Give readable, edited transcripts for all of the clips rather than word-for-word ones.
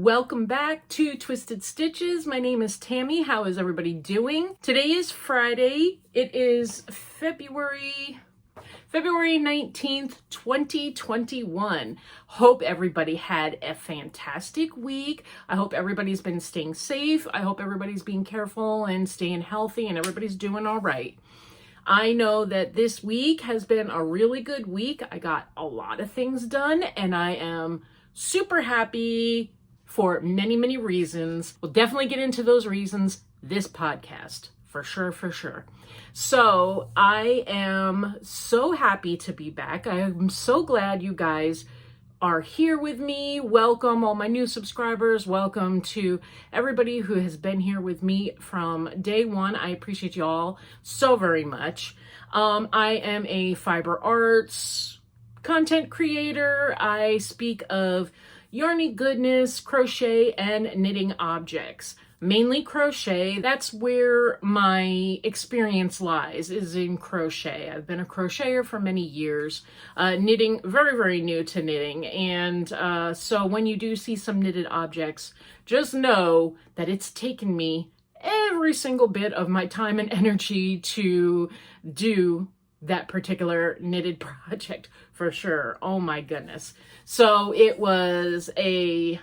Welcome back to Twisted Stitches. My name is Tammie. How is everybody doing? Today is Friday. It is February 19th, 2021. Hope everybody had a fantastic week. I hope everybody's been staying safe. I hope everybody's being careful and staying healthy and everybody's doing all right. I know that this week has been a really good week. I got a lot of things done and I am super happy for many, many reasons. We'll definitely get into those reasons this podcast, for sure. So I am so happy to be back. I am so glad you guys are here with me. Welcome all my new subscribers. Welcome to everybody who has been here with me from day one. I appreciate you all so very much. I am a fiber arts content creator. I speak of yarny goodness, crochet, and knitting objects. Mainly crochet. That's where my experience lies, is in crochet. I've been a crocheter for many years. Knitting, very, very new to knitting. And so when you do see some knitted objects, just know that it's taken me every single bit of my time and energy to do that particular knitted project, for sure. Oh my goodness. So it was a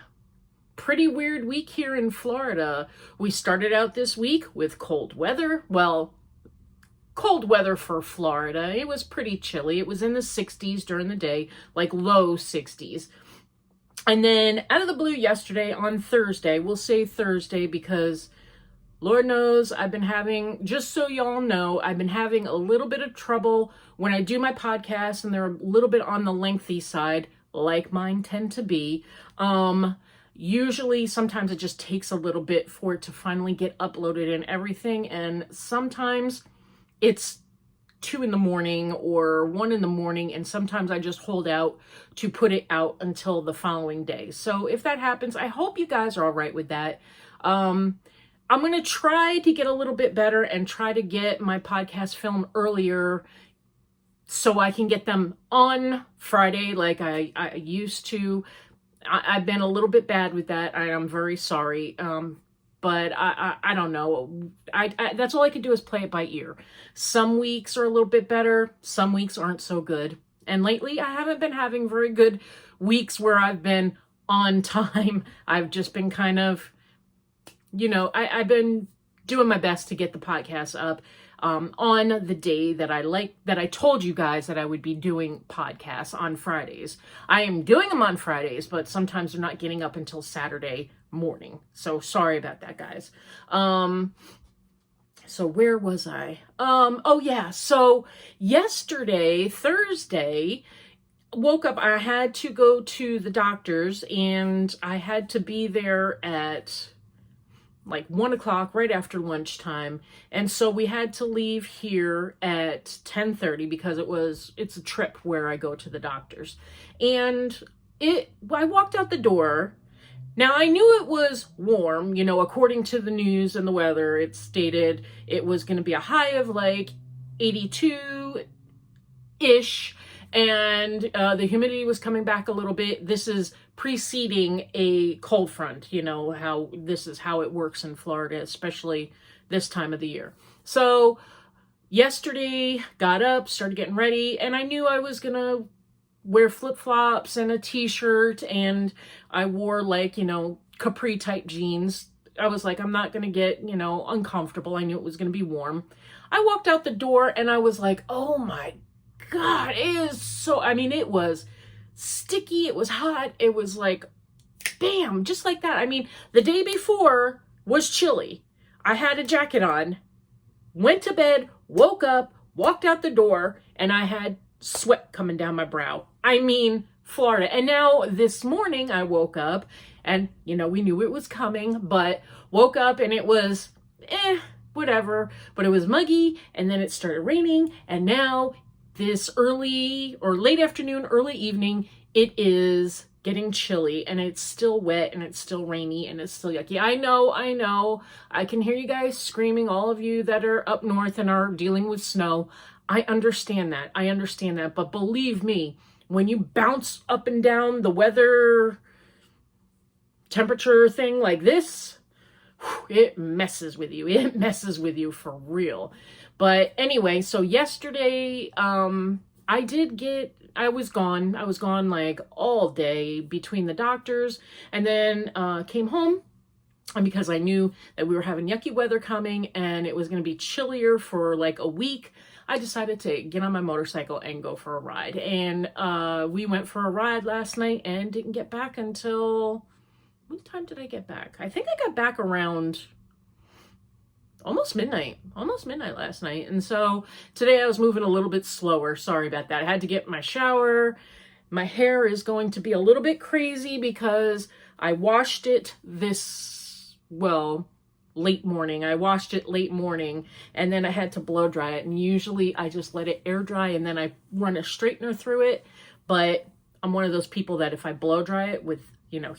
pretty weird week here in Florida. We started out this week with cold weather. Well, cold weather for Florida. It was pretty chilly. It was in the 60s during the day, like low 60s. And then out of the blue yesterday on Thursday, we'll say Thursday because Lord knows I've been having, just so y'all know, I've been having a little bit of trouble when I do my podcasts and they're a little bit on the lengthy side, like mine tend to be. Usually, sometimes it just takes a little bit for it to finally get uploaded and everything. And sometimes it's 2 a.m. or 1 a.m. and sometimes I just hold out to put it out until the following day. So if that happens, I hope you guys are all right with that. I'm going to try to get a little bit better and try to get my podcast film earlier so I can get them on Friday like I used to. I've been a little bit bad with that. I am very sorry. But I don't know. That's all I can do is play it by ear. Some weeks are a little bit better. Some weeks aren't so good. And lately I haven't been having very good weeks where I've been on time. I've just been kind of, I've been doing my best to get the podcast up on the day that I told you guys that I would be doing podcasts on Fridays. I am doing them on Fridays, but sometimes they're not getting up until Saturday morning. So sorry about that, guys. So where was I? Oh yeah. So yesterday, Thursday, woke up, I had to go to the doctor's and I had to be there at like 1 o'clock right after lunchtime. And so we had to leave here at 10:30 because it's a trip where I go to the doctor's. And I walked out the door. Now I knew it was warm, according to the news and the weather, it stated it was going to be a high of like 82-ish. And the humidity was coming back a little bit. This is preceding a cold front, how this is how it works in Florida, especially this time of the year. So yesterday, got up, started getting ready, and I knew I was going to wear flip-flops and a t-shirt, and I wore capri type jeans. I was like, I'm not going to get, uncomfortable. I knew it was going to be warm. I walked out the door and I was like, oh my God, it was sticky. It was hot. It was like, bam, just like that. The day before was chilly. I had a jacket on, went to bed, woke up, walked out the door, and I had sweat coming down my brow. Florida. And now this morning I woke up and, we knew it was coming, but woke up and it was, whatever. But it was muggy and then it started raining. And now this early or late afternoon, early evening, it is getting chilly and it's still wet and it's still rainy and it's still yucky. I know. I can hear you guys screaming, all of you that are up north and are dealing with snow. I understand that. But believe me, when you bounce up and down the weather temperature thing like this, it messes with you. It messes with you for real. But anyway, so yesterday, I was gone. I was gone like all day between the doctors, and then came home. And because I knew that we were having yucky weather coming and it was going to be chillier for like a week, I decided to get on my motorcycle and go for a ride. And we went for a ride last night and didn't get back until, what time did I get back? I think I got back around almost midnight last night. And so today I was moving a little bit slower. Sorry about that. I had to get my shower. My hair is going to be a little bit crazy because I washed it late morning. I washed it late morning and then I had to blow dry it. And usually I just let it air dry and then I run a straightener through it. But I'm one of those people that if I blow dry it with,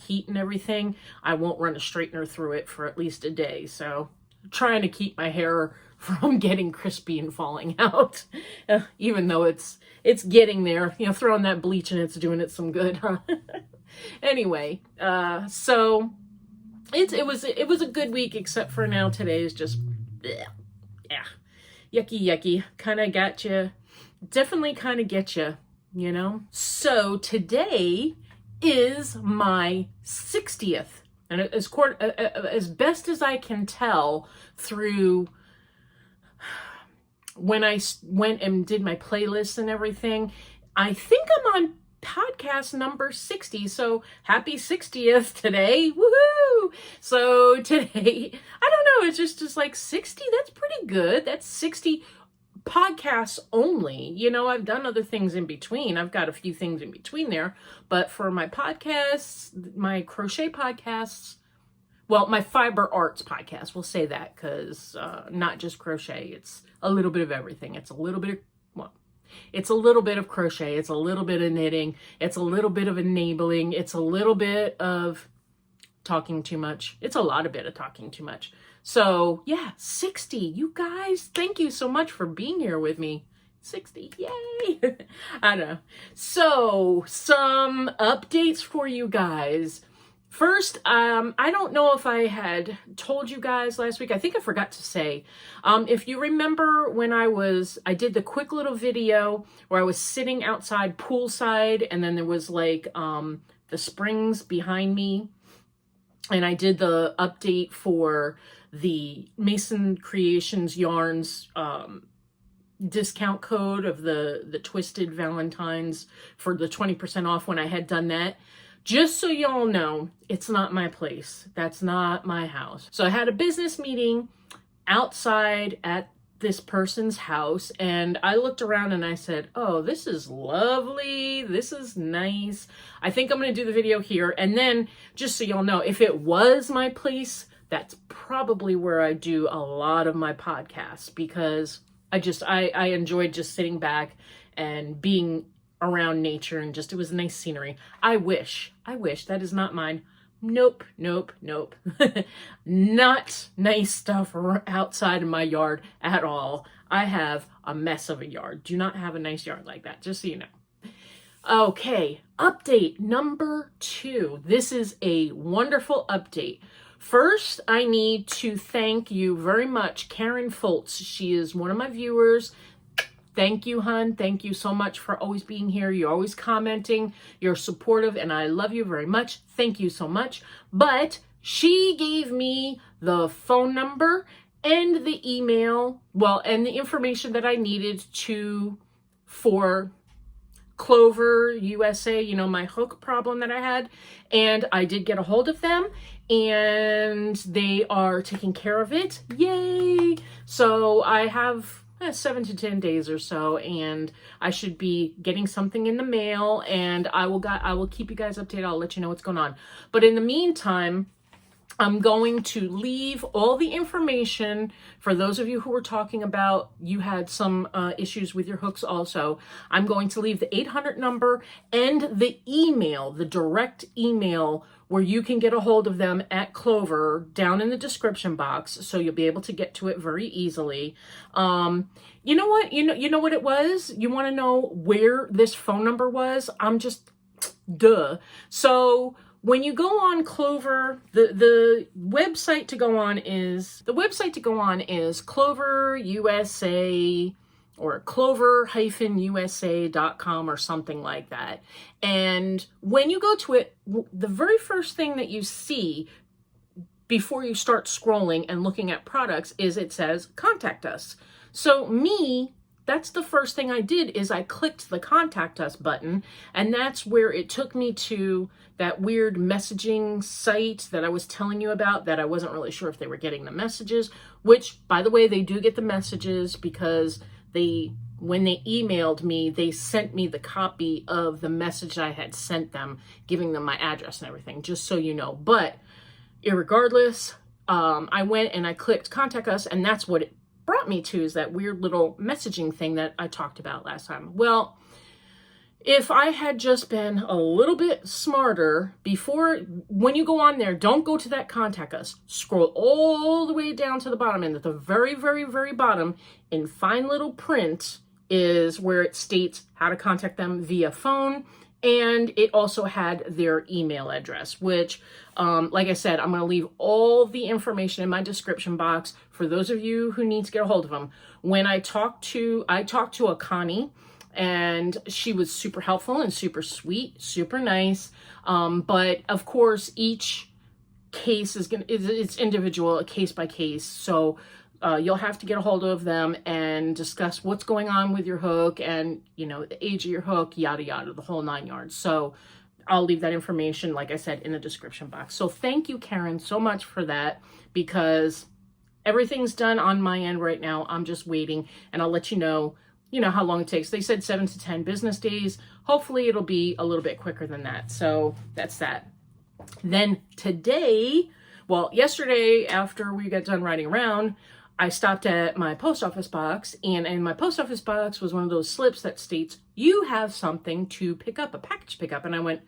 heat and everything, I won't run a straightener through it for at least a day. So I'm trying to keep my hair from getting crispy and falling out, even though it's getting there, throwing that bleach and it's doing it some good. Huh? Anyway, so it was a good week, except for now today is just, bleh, yeah, yucky, kind of got you, definitely kind of get you, So today is my 60th, and as best as I can tell through when I went and did my playlist and everything, I think I'm on podcast number 60. So happy 60th today. Woohoo! So today, I don't know, it's just like 60. That's pretty good. That's 60 podcasts only. I've done other things in between. I've got a few things in between there, but for my podcasts, my crochet podcasts, well, my fiber arts podcast, we'll say that, because not just crochet, it's a little bit of everything. It's a little bit of crochet, it's a little bit of knitting, it's a little bit of enabling, it's a little bit of talking too much. It's a lot of bit of talking too much. So yeah, 60. You guys, thank you so much for being here with me. 60, yay! I know. So some updates for you guys. First, I don't know if I had told you guys last week. I think I forgot to say. If you remember when I did the quick little video where I was sitting outside poolside and then there was like the springs behind me. And I did the update for the Mason Creations Yarns discount code of the Twisted Valentines for the 20% off when I had done that. Just so y'all know, it's not my place. That's not my house. So I had a business meeting outside at this person's house and I looked around and I said, oh, this is lovely. This is nice. I think I'm going to do the video here. And then just so y'all know, if it was my place, that's probably where I do a lot of my podcasts because I enjoyed just sitting back and being around nature and just, it was nice scenery. I wish that is not mine. Nope. Not nice stuff outside of my yard at all. I have a mess of a yard. Do not have a nice yard like that, just so you know. Okay, update number 2. This is a wonderful update. First, I need to thank you very much, Karen Foltz. She is one of my viewers. Thank you, hun. Thank you so much for always being here. You're always commenting. You're supportive, and I love you very much. Thank you so much. But she gave me the phone number and the email, and the information that I needed for Clover USA, my hook problem that I had. And I did get a hold of them, and they are taking care of it. Yay! So I have 7 to 10 days or so, and I should be getting something in the mail, and I will keep you guys updated. I'll let you know what's going on. But in the meantime, I'm going to leave all the information for those of you who were talking about you had some issues with your hooks also. I'm going to leave the 800 number and the email, the direct email where you can get a hold of them at Clover down in the description box, so you'll be able to get to it very easily. You know what? You know what it was? You want to know where this phone number was? I'm just, duh. So when you go on Clover, the website to go on is Clover USA or clover-usa.com or something like that. And when you go to it, the very first thing that you see before you start scrolling and looking at products is it says contact us. So that's the first thing I did, is I clicked the contact us button, and that's where it took me to that weird messaging site that I was telling you about, that I wasn't really sure if they were getting the messages, which, by the way, they do get the messages, because when they emailed me, they sent me the copy of the message I had sent them, giving them my address and everything, just so you know. But irregardless, I went and I clicked contact us, and that's what it brought me to, is that weird little messaging thing that I talked about last time. Well, if I had just been a little bit smarter before, when you go on there, don't go to that contact us. Scroll all the way down to the bottom, and at the very, very, very bottom, in fine little print, is where it states how to contact them via phone. And it also had their email address, which, like I said, I'm going to leave all the information in my description box for those of you who need to get a hold of them. When I talked to a Connie, and she was super helpful and super sweet, super nice. But of course, each case it's individual, case by case. So you'll have to get a hold of them and discuss what's going on with your hook, and, you know, the age of your hook, yada, yada, the whole 9 yards. So I'll leave that information, like I said, in the description box. So thank you, Karen, so much for that, because everything's done on my end right now. I'm just waiting, and I'll let you know how long it takes. They said 7 to 10 business days. Hopefully it'll be a little bit quicker than that. So that's that. Then today, well, yesterday, after we got done riding around, I stopped at my post office box, and in my post office box was one of those slips that states, you have something to pick up, a package pickup. And I went,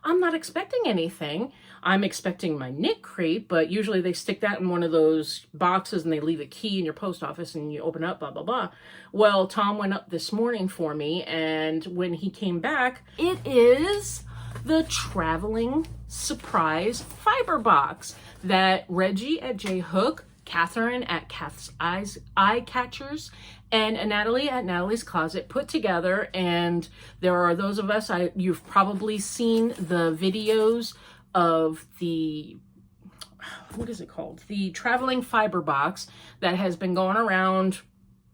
I'm not expecting anything. I'm expecting my knit crate, but usually they stick that in one of those boxes and they leave a key in your post office and you open up, blah, blah, blah. Well, Tom went up this morning for me, and when he came back, it is the traveling surprise fiber box that Reggie at J Hook, Catherine at Kath's Eye Catchers, and Natalie at Natalie's Closet put together. And there are those of us, you've probably seen the videos of the, what is it called? The traveling fiber box that has been going around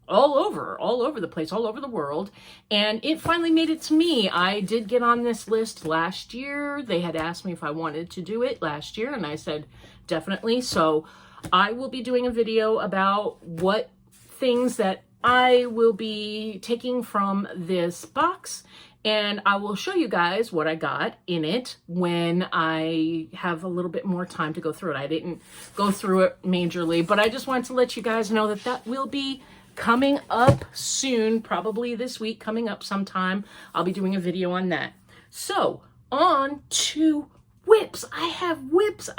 all over the place, all over the world. And it finally made it to me. I did get on this list last year. They had asked me if I wanted to do it last year, and I said, definitely. So I will be doing a video about what things that I will be taking from this box, and I will show you guys what I got in it when I have a little bit more time to go through it. I didn't go through it majorly, but I just wanted to let you guys know that that will be coming up soon, probably this week, coming up sometime. I'll be doing a video on that. So on to whips. I have whips.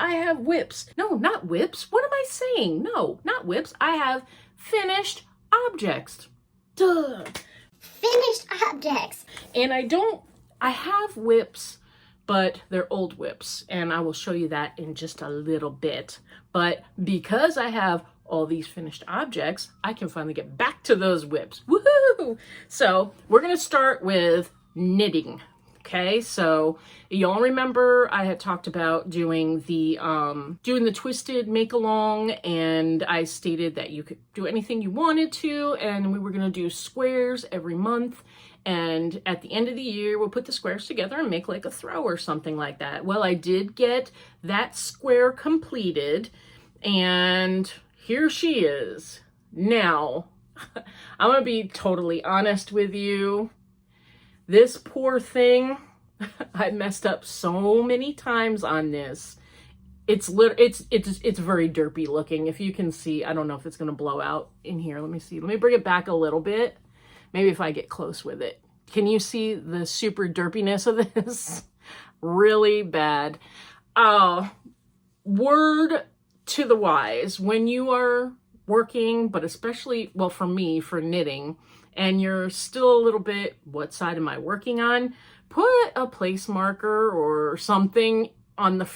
No, not whips. What am I saying? No, not whips. I have finished objects. Duh. Finished objects. And I have whips, but they're old whips, and I will show you that in just a little bit. But because I have all these finished objects, I can finally get back to those whips. Woohoo! So we're gonna start with knitting. Okay, so y'all remember I had talked about doing the twisted make along, and I stated that you could do anything you wanted to, and we were going to do squares every month, and at the end of the year we'll put the squares together and make like a throw or something like that. Well, I did get that square completed, and here she is. Now, I'm going to be totally honest with you. This poor thing, I messed up so many times on this. It's very derpy looking. If you can see, I don't know if it's going to blow out in here. Let me see. Let me bring it back a little bit. Maybe if I get close with it. Can you see the super derpiness of this? Really bad. Word to the wise, when you are working, but especially, well, for me, for knitting, and you're still a little bit, what side am I working on? Put a place marker or something on the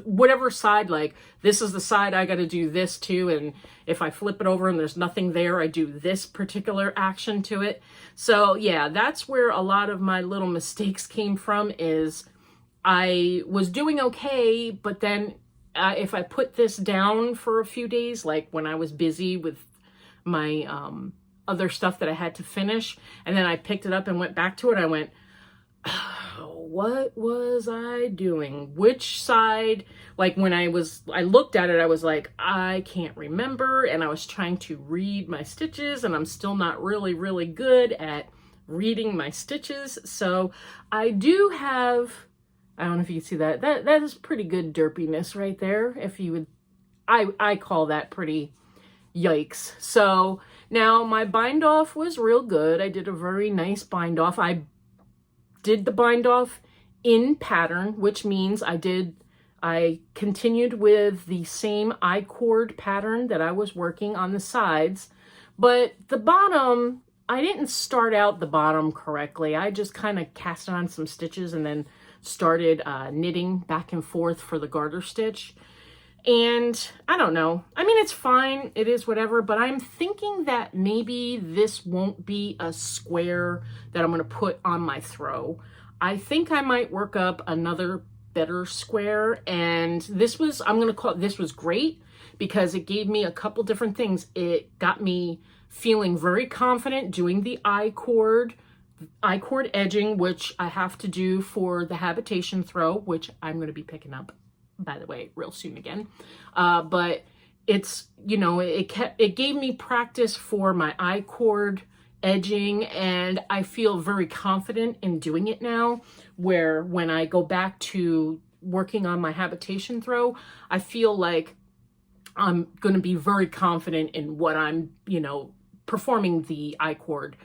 whatever side, like this is the side I got to do this to, and if I flip it over and there's nothing there, I do this particular action to it. So yeah, that's where a lot of my little mistakes came from. Is I was doing okay, but then if I put this down for a few days, like when I was busy with my other stuff that I had to finish, and then I picked it up and went back to it, I went, what was I doing? Which side? Like when I looked at it, I was like, I can't remember. And I was trying to read my stitches, and I'm still not really good at reading my stitches. So I do have, I don't know if you can see that. That is pretty good derpiness right there. If you would, I call that pretty yikes. So now my bind off was real good. I did a very nice bind off. I did the bind off in pattern, which means I continued with the same I-cord pattern that I was working on the sides, but the bottom, I didn't start out the bottom correctly. I just kind of cast on some stitches and then started knitting back and forth for the garter stitch. And I don't know. I mean, it's fine. It is whatever. But I'm thinking that maybe this won't be a square that I'm going to put on my throw. I think I might work up another better square. And this was, I'm going to call it, this was great because it gave me a couple different things. It got me feeling very confident doing the I-cord edging, which I have to do for the habitation throw, which I'm going to be picking up, by the way, real soon again. But it's, you know, it gave me practice for my I-cord edging, and I feel very confident in doing it now, where when I go back to working on my habitation throw, I feel like I'm going to be very confident in what I'm, you know, performing the I-cord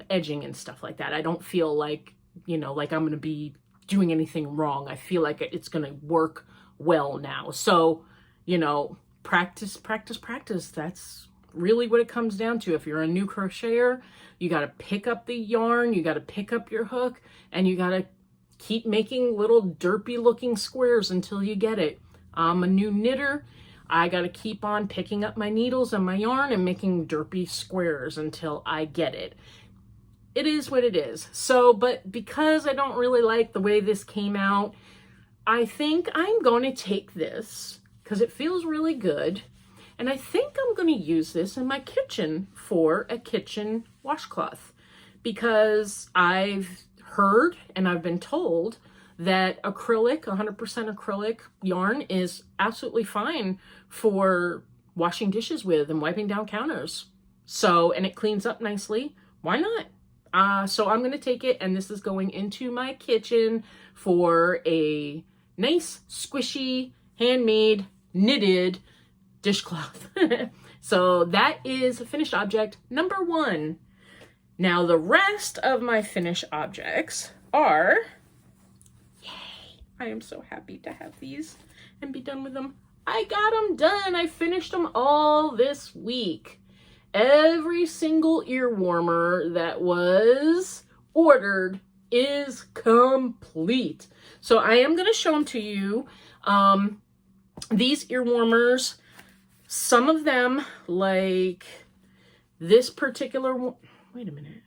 edging and stuff like that. I don't feel like, you know, like I'm going to be doing anything wrong. I feel like it's going to work well now. So, you know, practice. That's really what it comes down to. If you're a new crocheter, you got to pick up the yarn, you got to pick up your hook, and you got to keep making little derpy looking squares until you get it. I'm a new knitter. I got to keep on picking up my needles and my yarn and making derpy squares until I get it. It is what it is. So, but because I don't really like the way this came out, I think I'm going to take this because it feels really good. And I think I'm going to use this in my kitchen for a kitchen washcloth, because I've heard and I've been told that acrylic, 100% acrylic yarn is absolutely fine for washing dishes with and wiping down counters. So, and it cleans up nicely. Why not? So I'm going to take it, and this is going into my kitchen for a nice, squishy, handmade, knitted dishcloth. So that is finished object number 1. Now the rest of my finished objects are, yay, I am so happy to have these and be done with them. I got them done. I finished them all this week. Every single ear warmer that was ordered is complete. So I am going to show them to you. These ear warmers, some of them, like this particular one, wait a minute.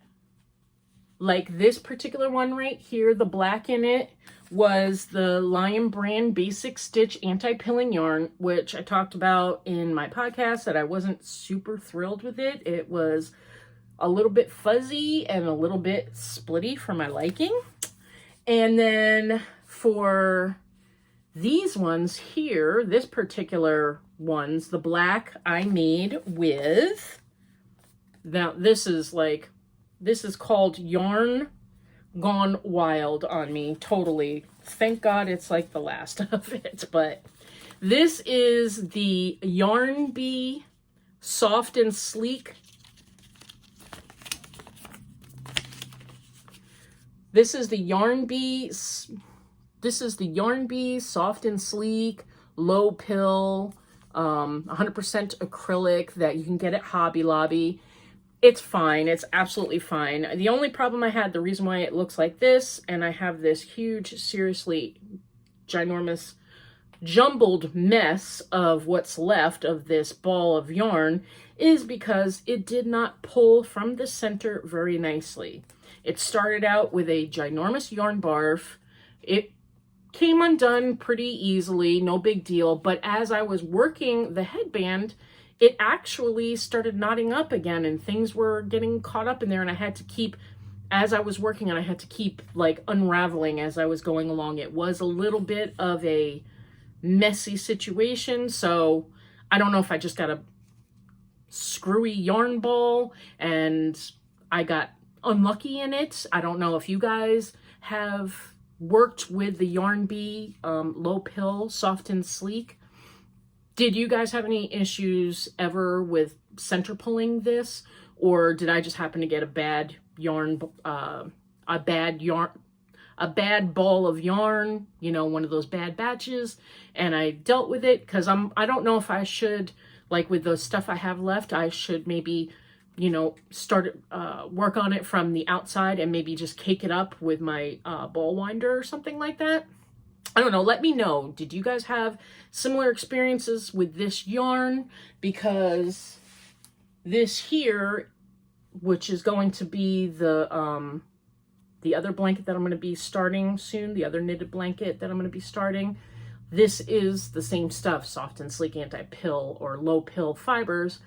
Like this particular one right here, the black in it, was the Lion Brand Basic Stitch Anti-Pilling Yarn, which I talked about in my podcast that I wasn't super thrilled with it. It was a little bit fuzzy and a little bit splitty for my liking. And then for these ones here, this particular ones, the black, I made with, now this is called Yarn Gone Wild on me, totally. Thank God it's like the last of it. But this is the Yarn Bee Soft and Sleek. This is the Yarn Bee Soft and Sleek, low pill, 100% acrylic that you can get at Hobby Lobby. It's fine. It's absolutely fine. The only problem I had, the reason why it looks like this, and I have this huge, seriously ginormous jumbled mess of what's left of this ball of yarn is because it did not pull from the center very nicely. It started out with a ginormous yarn barf. It came undone pretty easily, no big deal, but as I was working the headband, it actually started knotting up again and things were getting caught up in there, and I had to keep, as I was working and I had to keep like unraveling as I was going along. It was a little bit of a messy situation, so I don't know if I just got a screwy yarn ball and I got unlucky in it. I don't know if you guys have worked with the Yarn Bee low pill soft and sleek. Did you guys have any issues ever with center pulling this, or did I just happen to get a bad yarn, a bad ball of yarn, you know, one of those bad batches, and I dealt with it? Because I don't know if I should, like with the stuff I have left, I should maybe, you know, start work on it from the outside and maybe just cake it up with my ball winder or something like that. I don't know. Let me know. Did you guys have similar experiences with this yarn? Because this here, which is going to be the other blanket that I'm going to be starting soon, the other knitted blanket that I'm going to be starting, this is the same stuff, soft and sleek anti-pill or low pill fibers.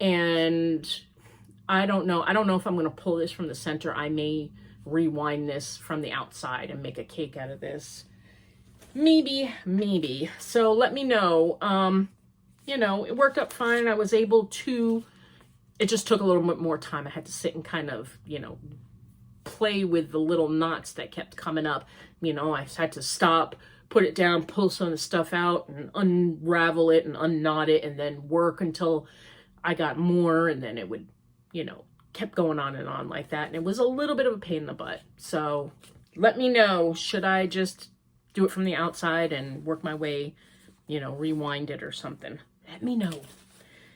And I don't know if I'm going to pull this from the center. I may rewind this from the outside and make a cake out of this. Maybe. So let me know. You know, it worked out fine. I was able to, it just took a little bit more time. I had to sit and kind of, you know, play with the little knots that kept coming up. You know, I had to stop, put it down, pull some of the stuff out and unravel it and unknot it, and then work until I got more, and then it would, you know, kept going on and on like that. And it was a little bit of a pain in the butt. So let me know, should I just do it from the outside and work my way, you know, rewind it or something? Let me know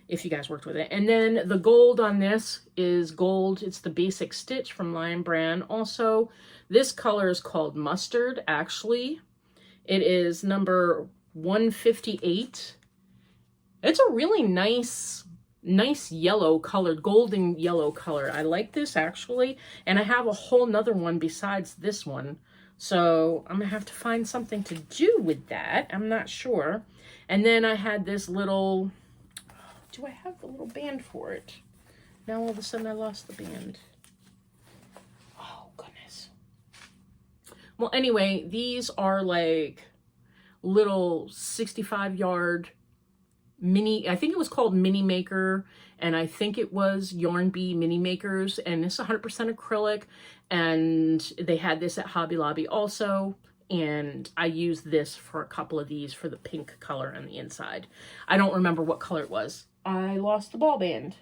if you guys worked with it. And then the gold on this is gold. It's the basic stitch from Lion Brand. Also, this color is called mustard, actually. It is number 158. It's a really nice yellow colored, golden yellow color. I like this actually. And I have a whole nother one besides this one. So I'm gonna have to find something to do with that. I'm not sure. And then I had this little, do I have the little band for it? Now all of a sudden I lost the band. Oh goodness. Well, anyway, these are like little 65-yard mini, I think it was called Mini Maker, and I think it was Yarn Bee Mini Makers, and it's 100% acrylic, and they had this at Hobby Lobby also, and I used this for a couple of these for the pink color on the inside. I don't remember what color it was. I lost the ball band,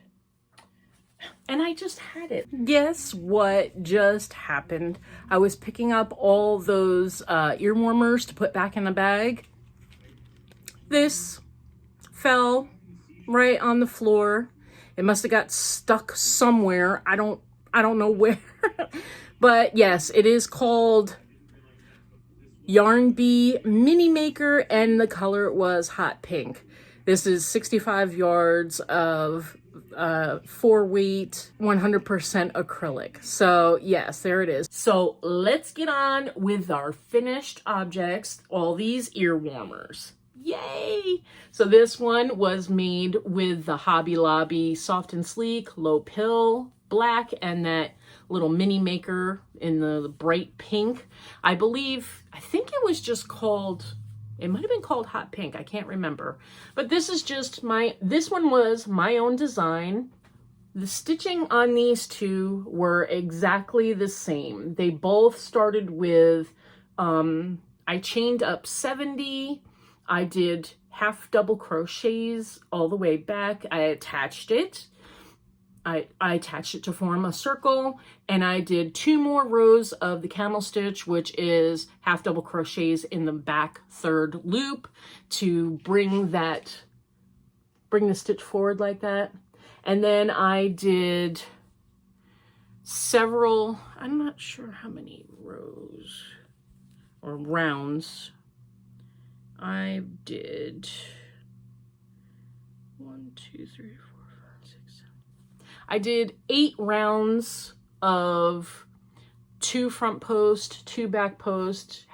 and I just had it. Guess what just happened? I was picking up all those ear warmers to put back in the bag. This fell right on the floor. It must have got stuck somewhere. I don't know where. But yes, it is called Yarn Bee Mini Maker, and the color was hot pink. This is 65 yards of 4-weight, 100% acrylic. So yes, there it is. So let's get on with our finished objects, all these ear warmers. Yay! So this one was made with the Hobby Lobby Soft and Sleek Low Pill black and that little Mini Maker in the bright pink. I think it was just called, it might have been called hot pink. I can't remember. But this is just this one was my own design. The stitching on these two were exactly the same. They both started with, I chained up 70. I did half double crochets all the way back. I attached it. I attached it to form a circle, and I did 2 more rows of the camel stitch, which is half double crochets in the back 3rd loop to bring the stitch forward like that. And then I did several, I'm not sure how many rows or rounds. I did I did 8 rounds of 2 front post, 2 back post,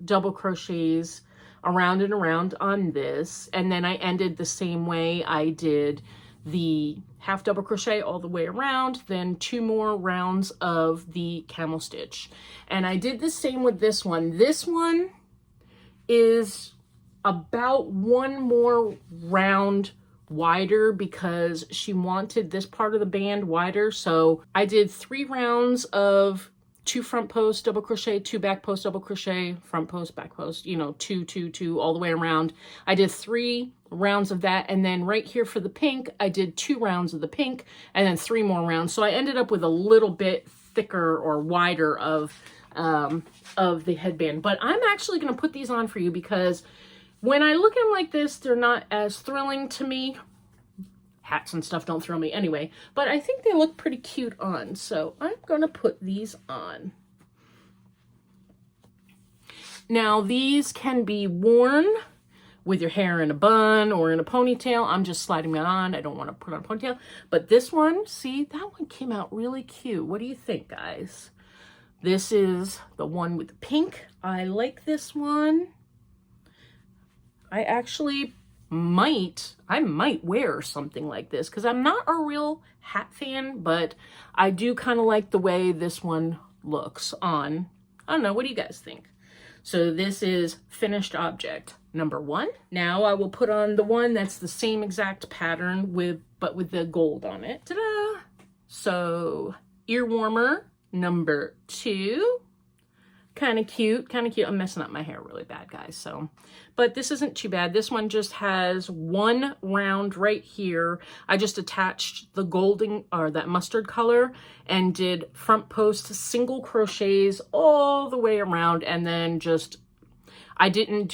double crochets around and around on this. And then I ended the same way. I did the half double crochet all the way around, then 2 more rounds of the camel stitch. And I did the same with this one. This one is about 1 more round wider because she wanted this part of the band wider. So I did 3 rounds of 2 front post double crochet, 2 back post double crochet, front post, back post, you know, 2, 2, 2 all the way around. I did 3 rounds of that, and then right here for the pink I did 2 rounds of the pink and then 3 more rounds. So I ended up with a little bit thicker or wider of the headband. But I'm actually going to put these on for you because when I look at them like this, they're not as thrilling to me. Hats and stuff don't thrill me anyway, but I think they look pretty cute on, so I'm going to put these on. Now, these can be worn with your hair in a bun or in a ponytail. I'm just sliding that on. I don't want to put on a ponytail, but this one, see, that one came out really cute. What do you think, guys? This is the one with the pink. I like this one. I actually might wear something like this because I'm not a real hat fan, but I do kind of like the way this one looks on. I don't know, what do you guys think? So this is finished object number 1. Now I will put on the one that's the same exact pattern but with the gold on it. Ta-da! So ear warmer number 2. Kind of cute, kind of cute. I'm messing up my hair really bad, guys, so, but this isn't too bad. This one just has 1 round right here. I just attached the golden, or that mustard color, and did front post single crochets all the way around, and then just, I didn't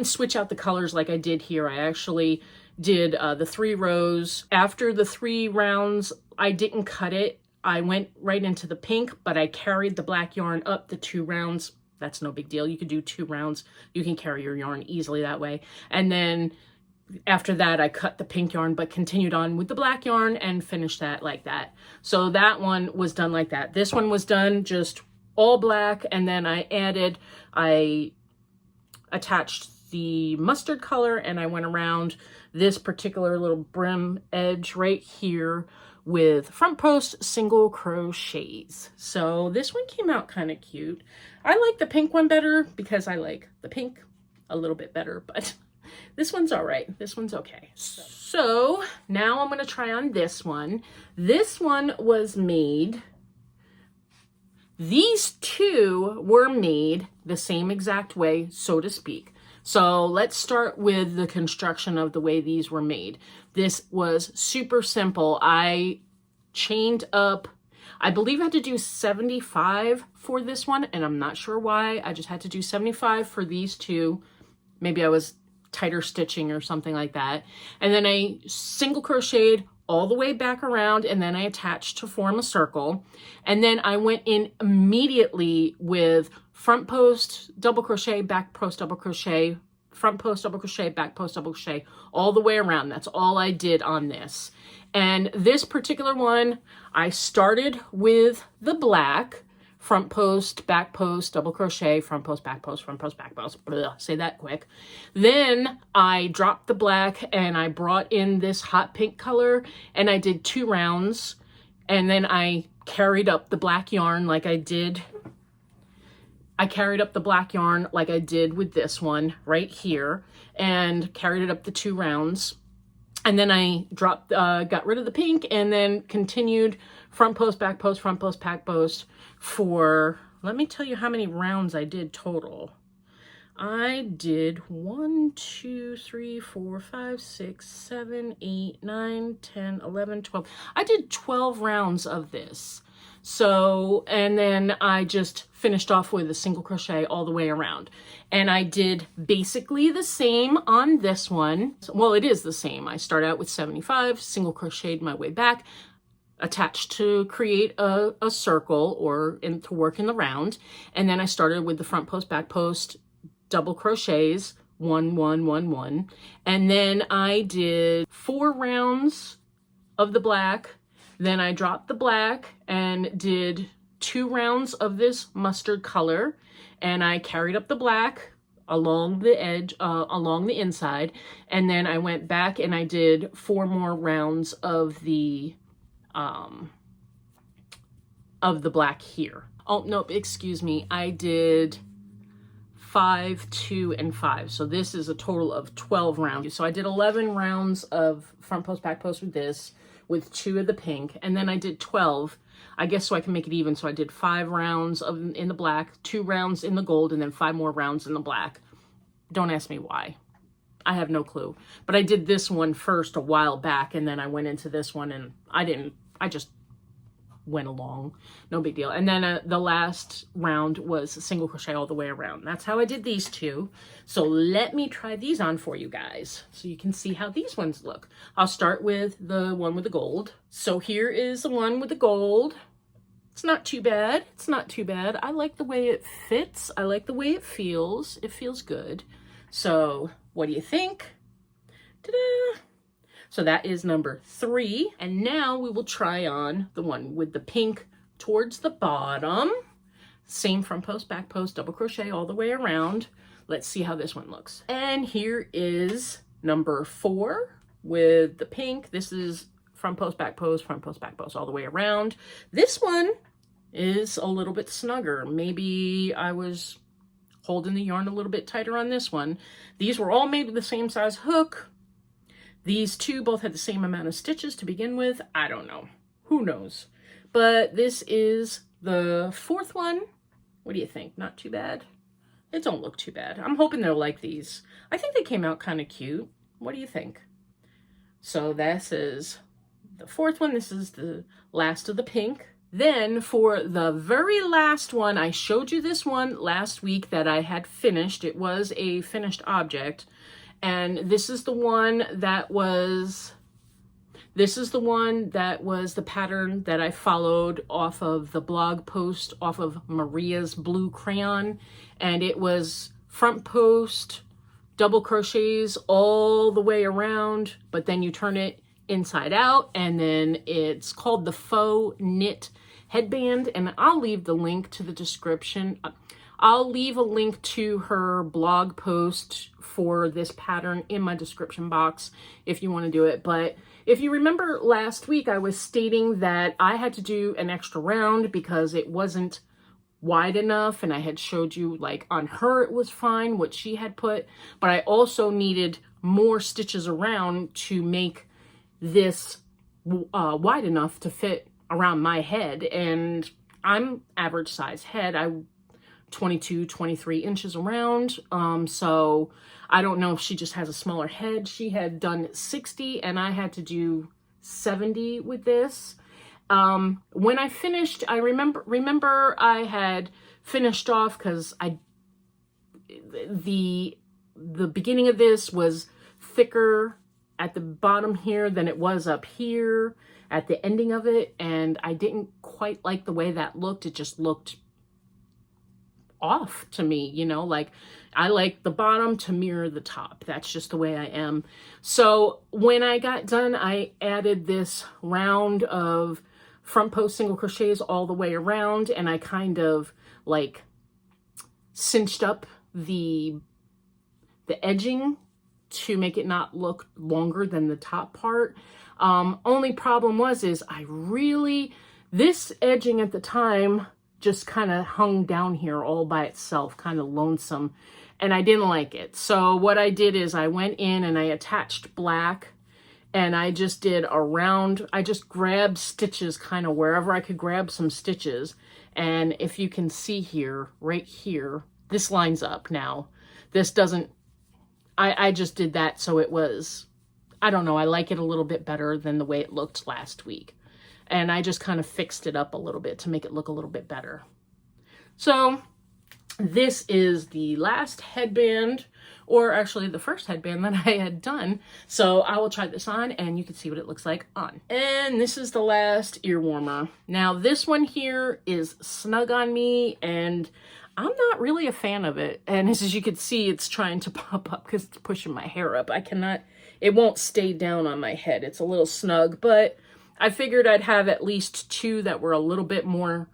switch out the colors like I did here. I actually did the 3 rows. After the 3 rounds, I didn't cut it. I went right into the pink, but I carried the black yarn up the 2 rounds. That's no big deal. You could do 2 rounds. You can carry your yarn easily that way. And then after that, I cut the pink yarn, but continued on with the black yarn and finished that like that. So that one was done like that. This one was done just all black. And then I attached the mustard color, and I went around this particular little brim edge right here with front post single crochets. So this one came out kind of cute. I like the pink one better because I like the pink a little bit better, but this one's all right. This one's okay. So now I'm going to try on this one. This one was made, these 2 were made the same exact way, so to speak. So let's start with the construction of the way these were made. This was super simple. I chained up, I believe I had to do 75 for this one, and I'm not sure why. I just had to do 75 for these 2. Maybe I was tighter stitching or something like that. And then I single crocheted all the way back around, and then I attached to form a circle. And then I went in immediately with front post, double crochet, back post, double crochet, front post, double crochet, back post, double crochet, all the way around. That's all I did on this. And this particular one, I started with the black, front post, back post, double crochet, front post, back post, front post, back post, blah, say that quick. Then I dropped the black and I brought in this hot pink color, and I did 2 rounds, and then I carried up the black yarn like I did. I carried up the black yarn like I did with this one right here, and carried it up the 2 rounds. And then I dropped, got rid of the pink, and then continued front post, back post, front post, back post for, let me tell you how many rounds I did total. I did 1, 2, 3, 4, 5, 6, 7, 8, 9, 10, 11, 12. I did 12 rounds of this. So, and then I just finished off with a single crochet all the way around. And I did basically the same on this one. Well, it is the same. I start out with 75, single crocheted my way back, attached to create a circle or to work in the round. And then I started with the front post, back post, double crochets, 1, 1, 1, 1. And then I did 4 rounds of the black. Then I dropped the black and did 2 rounds of this mustard color. And I carried up the black along the edge, along the inside. And then I went back and I did 4 more rounds of the black here. Oh, no, excuse me. I did 5, 2, and 5. So this is a total of 12 rounds. So I did 11 rounds of front post, back post with this, with 2 of the pink. And then I did 12, I guess so I can make it even. So I did 5 rounds in the black, 2 rounds in the gold, and then 5 more rounds in the black. Don't ask me why. I have no clue. But I did this one first a while back, and then I went into this one, and I just went along. No big deal. And then the last round was single crochet all the way around. That's how I did these 2. So let me try these on for you guys so you can see how these ones look. I'll start with the one with the gold. So here is the one with the gold. It's not too bad. It's not too bad. I like the way it fits. I like the way it feels. It feels good. So what do you think? Ta-da! So that is number 3. And now we will try on the one with the pink towards the bottom. Same front post, back post, double crochet all the way around. Let's see how this one looks. And here is number 4 with the pink. This is front post, back post, front post, back post all the way around. This one is a little bit snugger. Maybe I was holding the yarn a little bit tighter on this one. These were all made with the same size hook. These 2 both had the same amount of stitches to begin with. I don't know. Who knows? But this is the 4th one. What do you think? Not too bad? It don't look too bad. I'm hoping they'll like these. I think they came out kind of cute. What do you think? So this is the 4th one. This is the last of the pink. Then for the very last one, I showed you this one last week that I had finished. It was a finished object. And this is the one that was the pattern that I followed off of the blog post off of Maria's blue crayon. And it was front post, double crochets all the way around, but then you turn it inside out, and then it's called the faux knit headband. And I'll leave the link to the description. I'll leave a link to her blog post for this pattern in my description box if you want to do it. But if you remember last week, I was stating that I had to do an extra round because it wasn't wide enough, and I had showed you like on her it was fine what she had put, but I also needed more stitches around to make this wide enough to fit around my head. And I'm average size head. I 22, 23 inches around. So I don't know if she just has a smaller head. She had done 60 and I had to do 70 with this. When I finished, I remember I had finished off because the beginning of this was thicker at the bottom here than it was up here at the ending of it. And I didn't quite like the way that looked. It just looked off to me, you know, like I like the bottom to mirror the top. That's just the way I am. So when I got done, I added this round of front post single crochets all the way around, and I kind of like cinched up the edging to make it not look longer than the top part. Only problem was this edging at the time just kind of hung down here all by itself, kind of lonesome, and I didn't like it. So what I did is I went in and I attached black, and I just did a round. I just grabbed stitches kind of wherever I could grab some stitches. And if you can see here, right here, this lines up now. This doesn't, I just did that so it was, I don't know, I like it a little bit better than the way it looked last week. And I just kind of fixed it up a little bit to make it look a little bit better. So this is the last headband, or actually the first headband that I had done. So I will try this on and you can see what it looks like on. And this is the last ear warmer. Now this one here is snug on me, and I'm not really a fan of it. And as you can see, it's trying to pop up because it's pushing my hair up. It won't stay down on my head. It's a little snug, but I figured I'd have at least 2 that were a little bit more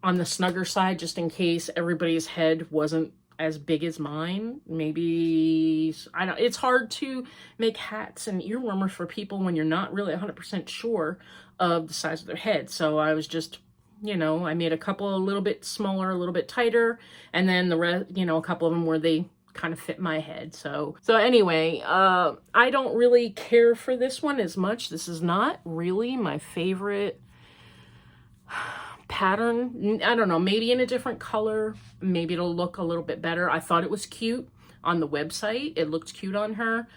on the snugger side, just in case everybody's head wasn't as big as mine. Maybe, I don't, it's hard to make hats and earwarmers for people when you're not really 100% sure of the size of their head. So I was just, you know, I made a couple a little bit smaller, a little bit tighter, and then the rest, you know, a couple of them where they kind of fit my head. So anyway, I don't really care for this one as much. This is not really my favorite pattern. I don't know, maybe in a different color, maybe it'll look a little bit better. I thought it was cute on the website. It looked cute on her.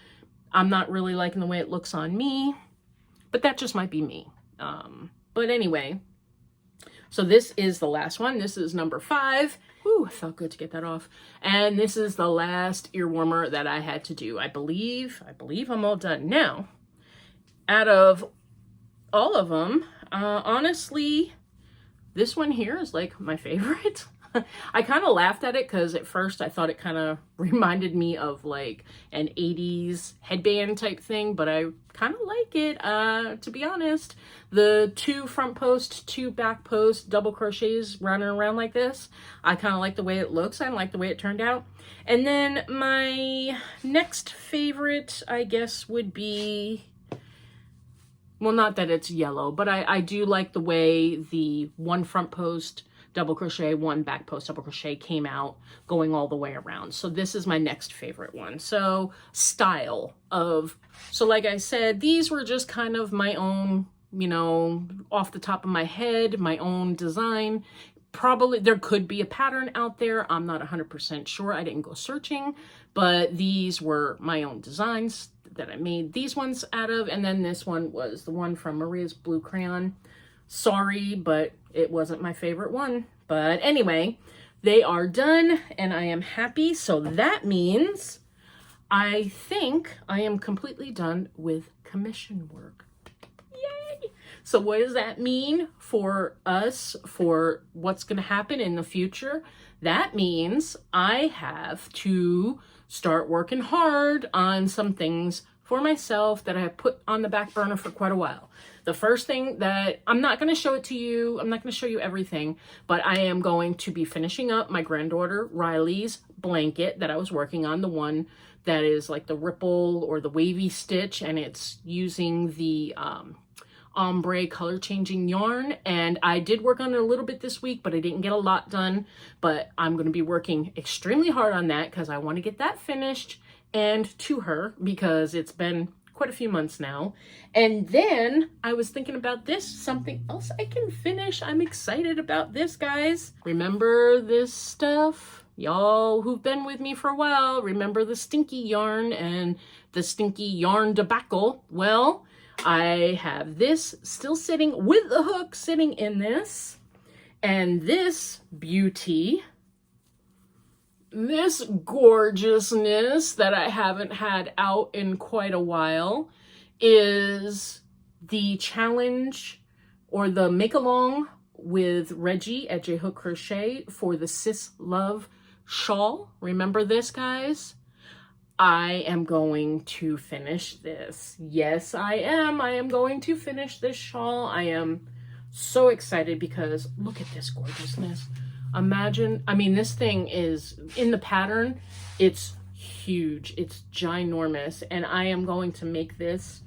I'm not really liking the way it looks on me, but that just might be me. But anyway, so this is the last one. This is number 5. Ooh, it felt good to get that off. And this is the last earwarmer that I had to do. I believe I'm all done. Now, out of all of them, honestly, this one here is like my favorite. I kind of laughed at it because at first I thought it kind of reminded me of like an 80s headband type thing, but I kind of like it, to be honest. The 2 front post, 2 back post, double crochets running around like this. I kind of like the way it looks. I like the way it turned out. And then my next favorite, I guess, would be, well, not that it's yellow, but I do like the way the 1 front post double crochet, 1 back post double crochet came out going all the way around. So this is my next favorite one. So style of, so like I said, these were just kind of my own, you know, off the top of my head, my own design. Probably there could be a pattern out there. I'm not 100% sure. I didn't go searching, but these were my own designs that I made these ones out of. And then this one was the one from Maria's Blue Crayon. Sorry, but it wasn't my favorite one. But anyway, they are done and I am happy. So that means I think I am completely done with commission work. Yay! So what does that mean for us, for what's going to happen in the future? That means I have to start working hard on some things for myself that I have put on the back burner for quite a while. The first thing that, I'm not going to show it to you, I'm not going to show you everything, but I am going to be finishing up my granddaughter Riley's blanket that I was working on, the one that is like the ripple or the wavy stitch, and it's using the ombre color changing yarn. And I did work on it a little bit this week, but I didn't get a lot done. But I'm going to be working extremely hard on that because I want to get that finished and to her because it's been quite a few months now. And then I was thinking about this, something else I can finish. I'm excited about this, guys. Remember this stuff? Y'all who've been with me for a while, remember the stinky yarn and the stinky yarn debacle? Well, I have this still sitting with the hook sitting in this, and this beauty, this gorgeousness that I haven't had out in quite a while is the challenge or the make along with Reggie at J Hook Crochet for the Sis Love shawl. Remember this, guys? I am going to finish this. Yes, I am. I am going to finish this shawl. I am so excited because look at this gorgeousness. Imagine, I mean, this thing is in the pattern. It's huge. It's ginormous. And I am going to make this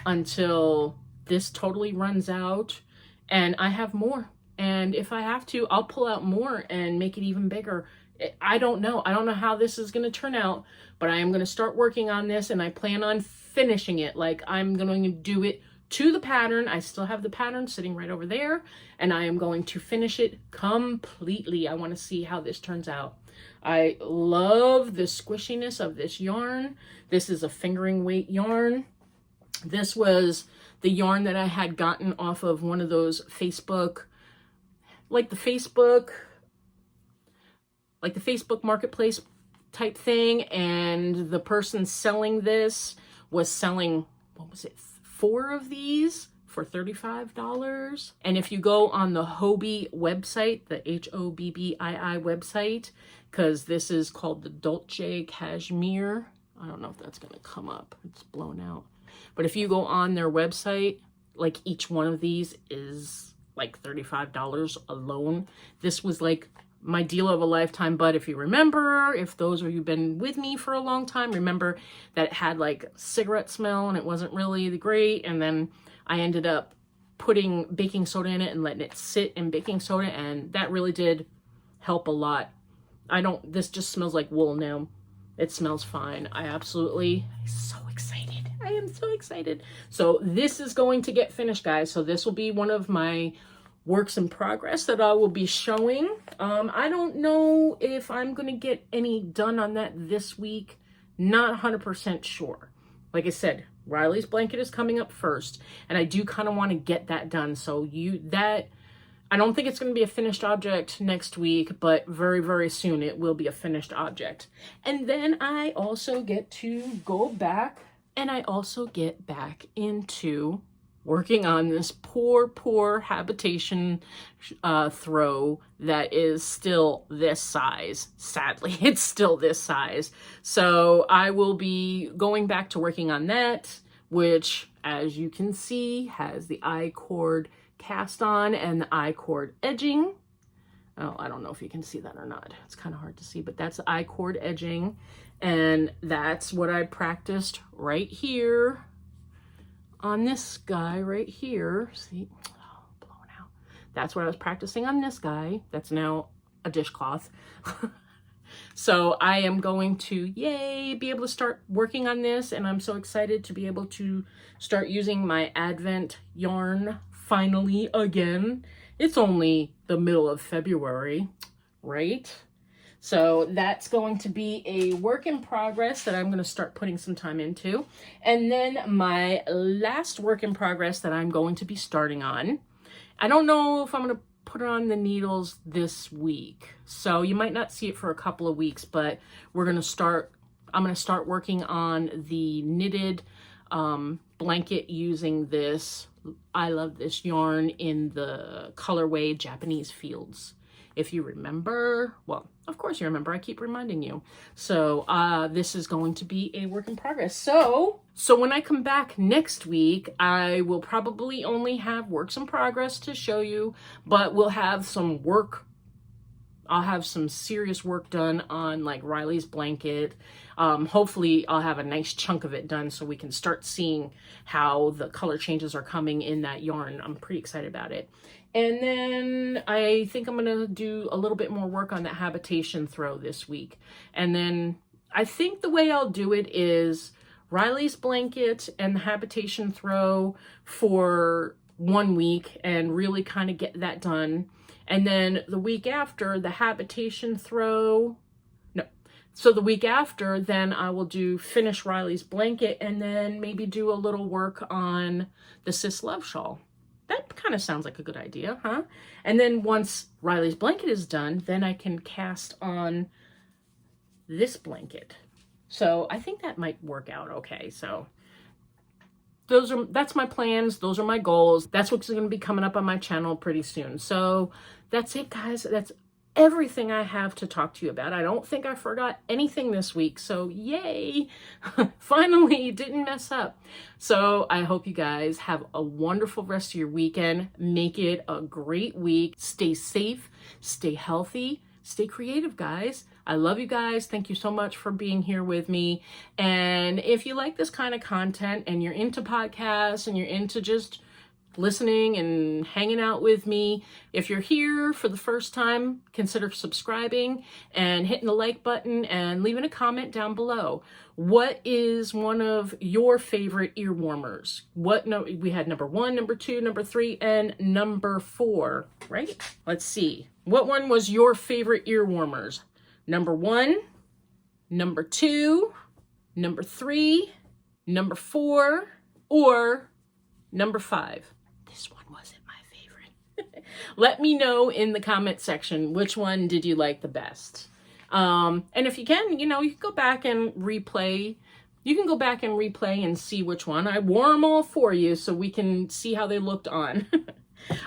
until this totally runs out and I have more. And if I have to, I'll pull out more and make it even bigger. I don't know. I don't know how this is going to turn out, but I am going to start working on this and I plan on finishing it. Like I'm going to do it to the pattern. I still have the pattern sitting right over there and I am going to finish it completely. I want to see how this turns out. I love the squishiness of this yarn. This is a fingering weight yarn. This was the yarn that I had gotten off of one of those Facebook, like the Facebook marketplace type thing, and the person selling this was selling, what was it, 4 of these for $35. And if you go on the Hobbii website, the Hobbii website, because this is called the Dolce Cashmere. I don't know if that's going to come up. It's blown out. But if you go on their website, like each one of these is like $35 alone. This was like my deal of a lifetime. But if you remember, if those of you who've been with me for a long time, remember that it had like cigarette smell and it wasn't really great. And then I ended up putting baking soda in it and letting it sit in baking soda. And that really did help a lot. This just smells like wool now. It smells fine. I'm so excited. I am so excited. So this is going to get finished, guys. So this will be one of my works in progress that I will be showing. I don't know if I'm going to get any done on that this week. Not 100% sure. Like I said, Riley's blanket is coming up first, and I do kind of want to get that done. So I don't think it's going to be a finished object next week, but very, very soon it will be a finished object. And then I also get to go back, and I also get back into working on this poor habitation throw that is still this size. Sadly, it's still this size. So I will be going back to working on that, which, as you can see, has the I-cord cast on and the I-cord edging. Oh, I don't know if you can see that or not. It's kind of hard to see, but that's the I-cord edging. And that's what I practiced right here on this guy right here. See, oh, blowing out. That's what I was practicing on this guy. That's now a dishcloth. So I am going to, yay, be able to start working on this. And I'm so excited to be able to start using my Advent yarn finally again. It's only the middle of February, right? So that's going to be a work in progress that I'm going to start putting some time into. And then my last work in progress that I'm going to be starting on, I don't know if I'm going to put on the needles this week. So you might not see it for a couple of weeks, but I'm going to start working on the knitted blanket using this. I love this yarn in the colorway Japanese Fields. If you remember, well, of course you remember, I keep reminding you. So this is going to be a work in progress. So when I come back next week, I will probably only have works in progress to show you, but we'll have some work. I'll have some serious work done on like Riley's blanket. Hopefully I'll have a nice chunk of it done so we can start seeing how the color changes are coming in that yarn. I'm pretty excited about it. And then I think I'm going to do a little bit more work on that habitation throw this week. And then I think the way I'll do it is Riley's blanket and the habitation throw for 1 week and really kind of get that done. And then the week after, the habitation throw, so the week after, then I will finish Riley's blanket and then maybe do a little work on the Sis Love shawl. That kind of sounds like a good idea, huh? And then once Riley's blanket is done, then I can cast on this blanket. So I think that might work out okay. So that's my plans. Those are my goals. That's what's going to be coming up on my channel pretty soon. So that's it, guys. That's everything I have to talk to you about. I don't think I forgot anything this week. So yay. Finally, didn't mess up. So I hope you guys have a wonderful rest of your weekend. Make it a great week. Stay safe, stay healthy, stay creative, guys. I love you guys. Thank you so much for being here with me. And if you like this kind of content and you're into podcasts and you're into just listening and hanging out with me, if you're here for the first time, consider subscribing and hitting the like button and leaving a comment down below. What is one of your favorite ear warmers? We had number 1, number 2, number 3, and number 4, right? Let's see. What one was your favorite ear warmers? Number 1, number 2, number 3, number 4, or number 5? This one wasn't my favorite. Let me know in the comment section which one did you like the best. And if you can, you can go back and replay You can go back and replay and see which one. I wore them all for you so we can see how they looked on.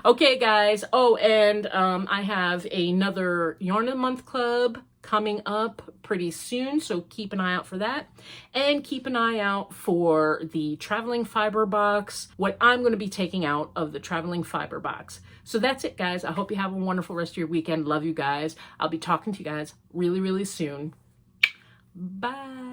Okay, guys. Oh, and I have another Yarn of the Month Club coming up pretty soon, so keep an eye out for that. And keep an eye out for the traveling fiber box, what I'm going to be taking out of the traveling fiber box. So that's it, guys. I hope you have a wonderful rest of your weekend. Love you guys. I'll be talking to you guys really, really soon. Bye.